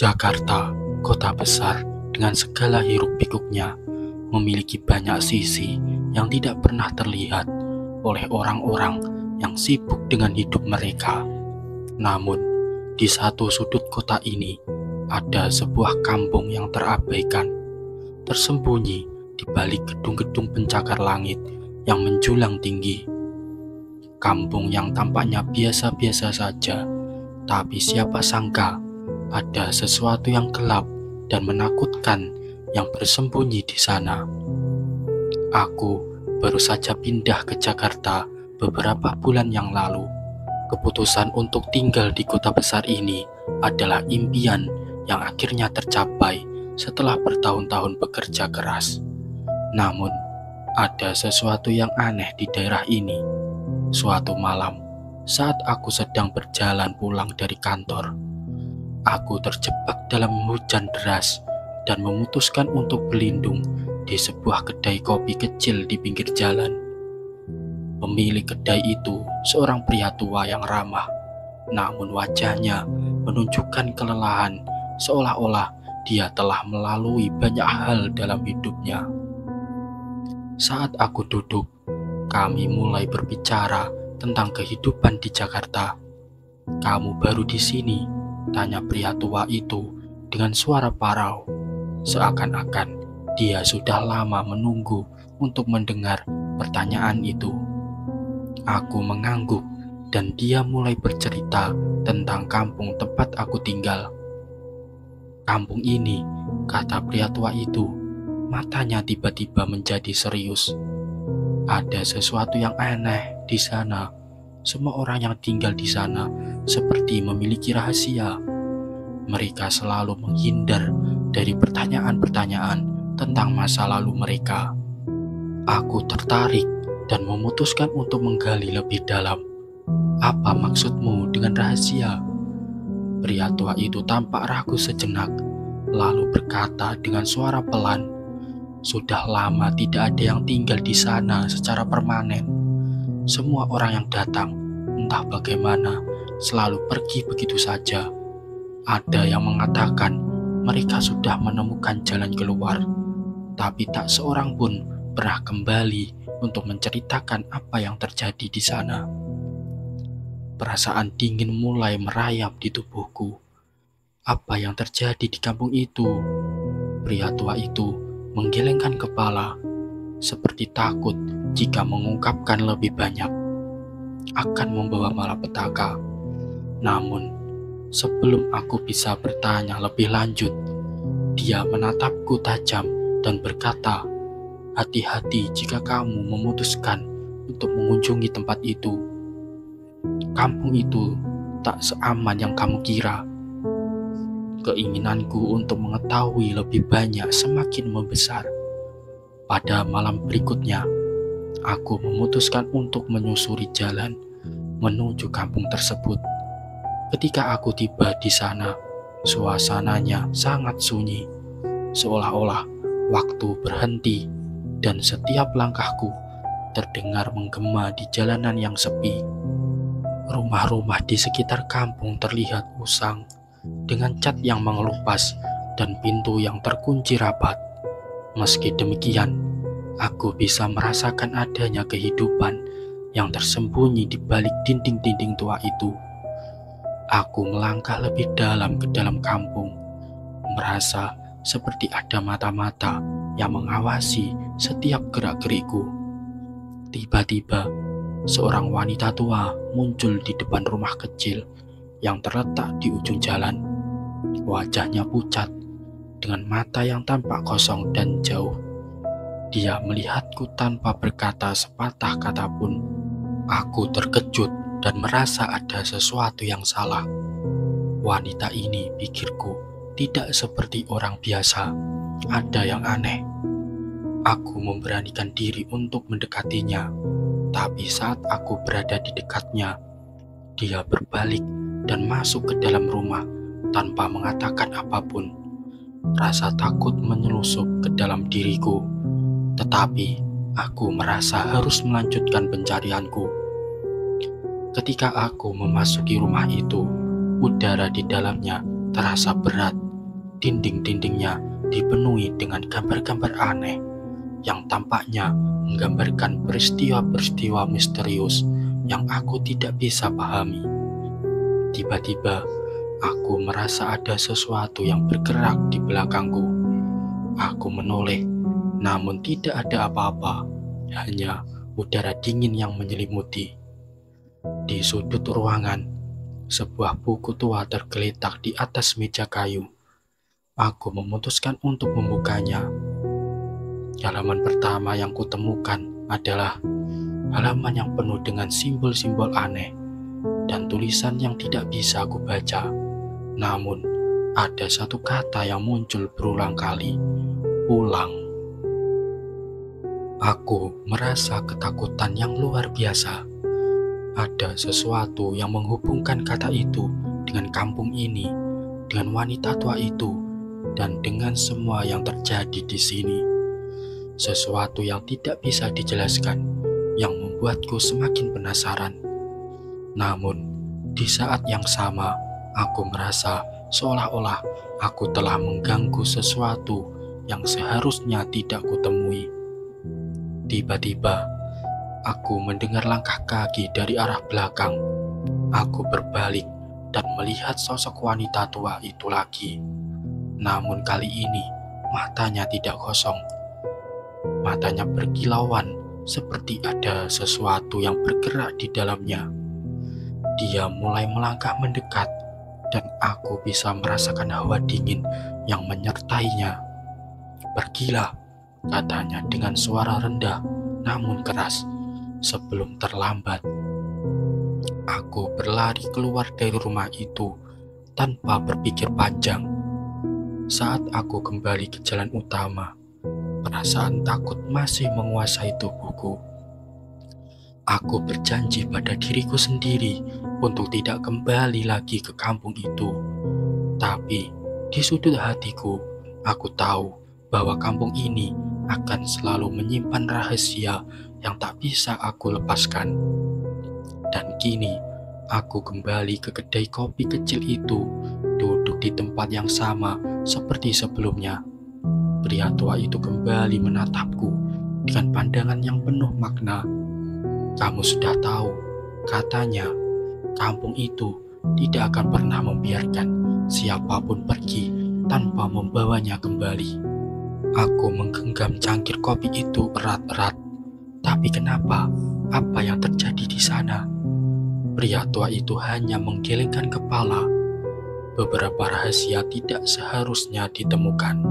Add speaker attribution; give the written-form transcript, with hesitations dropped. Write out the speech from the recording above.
Speaker 1: Jakarta, kota besar dengan segala hiruk-pikuknya, memiliki banyak sisi yang tidak pernah terlihat oleh orang-orang yang sibuk dengan hidup mereka. Namun, di satu sudut kota ini, ada sebuah kampung yang terabaikan, tersembunyi di balik gedung-gedung pencakar langit yang menjulang tinggi. Kampung yang tampaknya biasa-biasa saja, tapi siapa sangka ada sesuatu yang gelap dan menakutkan yang bersembunyi di sana. Aku baru saja pindah ke Jakarta beberapa bulan yang lalu. Keputusan untuk tinggal di kota besar ini adalah impian yang akhirnya tercapai setelah bertahun-tahun bekerja keras. Namun, ada sesuatu yang aneh di daerah ini. Suatu malam, saat aku sedang berjalan pulang dari kantor, aku terjebak dalam hujan deras dan memutuskan untuk berlindung di sebuah kedai kopi kecil di pinggir jalan. Pemilik kedai itu seorang pria tua yang ramah, namun wajahnya menunjukkan kelelahan, seolah-olah dia telah melalui banyak hal dalam hidupnya. Saat aku duduk, kami mulai berbicara tentang kehidupan di Jakarta. "Kamu baru di sini?" tanya pria tua itu dengan suara parau, seakan-akan dia sudah lama menunggu untuk mendengar pertanyaan itu. Aku mengangguk dan dia mulai bercerita tentang kampung tempat aku tinggal. "Kampung ini," kata pria tua itu, matanya tiba-tiba menjadi serius. "Ada sesuatu yang aneh di sana. Semua orang yang tinggal di sana seperti memiliki rahasia. Mereka selalu menghindar dari pertanyaan-pertanyaan tentang masa lalu mereka." Aku tertarik dan memutuskan untuk menggali lebih dalam. "Apa maksudmu dengan rahasia?" Pria tua itu tampak ragu sejenak, lalu berkata dengan suara pelan, "Sudah lama tidak ada yang tinggal di sana secara permanen. Semua orang yang datang, entah bagaimana, selalu pergi begitu saja. Ada yang mengatakan mereka sudah menemukan jalan keluar, tapi tak seorang pun pernah kembali untuk menceritakan apa yang terjadi di sana." Perasaan dingin mulai merayap di tubuhku. Apa yang terjadi di kampung itu? Pria tua itu menggelengkan kepala, seperti takut jika mengungkapkan lebih banyak akan membawa malapetaka. Namun, sebelum aku bisa bertanya lebih lanjut, dia menatapku tajam dan berkata, "Hati-hati jika kamu memutuskan untuk mengunjungi tempat itu. Kampung itu tak seaman yang kamu kira." Keinginanku untuk mengetahui lebih banyak semakin membesar. Pada malam berikutnya, aku memutuskan untuk menyusuri jalan menuju kampung tersebut. Ketika aku tiba di sana, suasananya sangat sunyi, seolah-olah waktu berhenti dan setiap langkahku terdengar menggema di jalanan yang sepi. Rumah-rumah di sekitar kampung terlihat usang, dengan cat yang mengelupas dan pintu yang terkunci rapat. Meski demikian, aku bisa merasakan adanya kehidupan yang tersembunyi di balik dinding-dinding tua itu. Aku melangkah lebih dalam ke dalam kampung, merasa seperti ada mata-mata yang mengawasi setiap gerak-gerikku. Tiba-tiba, seorang wanita tua muncul di depan rumah kecil yang terletak di ujung jalan. Wajahnya pucat, dengan mata yang tampak kosong dan jauh. Dia melihatku tanpa berkata sepatah kata pun. Aku terkejut dan merasa ada sesuatu yang salah. Wanita ini, pikirku, tidak seperti orang biasa. Ada yang aneh. Aku memberanikan diri untuk mendekatinya, tapi saat aku berada di dekatnya, dia berbalik dan masuk ke dalam rumah tanpa mengatakan apapun. Rasa takut menyelusup ke dalam diriku, tetapi aku merasa harus melanjutkan pencarianku. Ketika aku memasuki rumah itu, udara di dalamnya terasa berat dinding-dindingnya dipenuhi dengan gambar-gambar aneh yang tampaknya menggambarkan peristiwa-peristiwa misterius yang aku tidak bisa pahami. Tiba-tiba, aku merasa ada sesuatu yang bergerak di belakangku. Aku menoleh, namun tidak ada apa-apa, hanya udara dingin yang menyelimuti. Di sudut ruangan, sebuah buku tua tergeletak di atas meja kayu. Aku memutuskan untuk membukanya. Halaman pertama yang kutemukan adalah halaman yang penuh dengan simbol-simbol aneh dan tulisan yang tidak bisa aku baca. Namun, ada satu kata yang muncul berulang kali, pulang. Aku merasa ketakutan yang luar biasa. Ada sesuatu yang menghubungkan kata itu dengan kampung ini, dengan wanita tua itu, dan dengan semua yang terjadi di sini. Sesuatu yang tidak bisa dijelaskan, yang membuatku semakin penasaran. Namun, di saat yang sama, aku merasa seolah-olah aku telah mengganggu sesuatu yang seharusnya tidak kutemui. Tiba-tiba, aku mendengar langkah kaki dari arah belakang. Aku berbalik dan melihat sosok wanita tua itu lagi. Namun kali ini, matanya tidak kosong. Matanya berkilauan seperti ada sesuatu yang bergerak di dalamnya. Dia mulai melangkah mendekat dan aku bisa merasakan hawa dingin yang menyertainya. "Pergilah," katanya dengan suara rendah namun keras. Sebelum terlambat, aku berlari keluar dari rumah itu tanpa berpikir panjang. Saat aku kembali ke jalan utama, perasaan takut masih menguasai tubuhku. Aku berjanji pada diriku sendiri untuk tidak kembali lagi ke kampung itu. Tapi di sudut hatiku, aku tahu bahwa kampung ini akan selalu menyimpan rahasia yang tak bisa aku lepaskan. Dan kini, aku kembali ke kedai kopi kecil itu, duduk di tempat yang sama seperti sebelumnya. Pria tua itu kembali menatapku dengan pandangan yang penuh makna. "Kamu sudah tahu," katanya, "kampung itu tidak akan pernah membiarkan siapapun pergi tanpa membawanya kembali." Aku menggenggam cangkir kopi itu erat-erat. Tapi kenapa? Apa yang terjadi di sana? Pria tua itu hanya menggelengkan kepala. Beberapa rahasia tidak seharusnya ditemukan.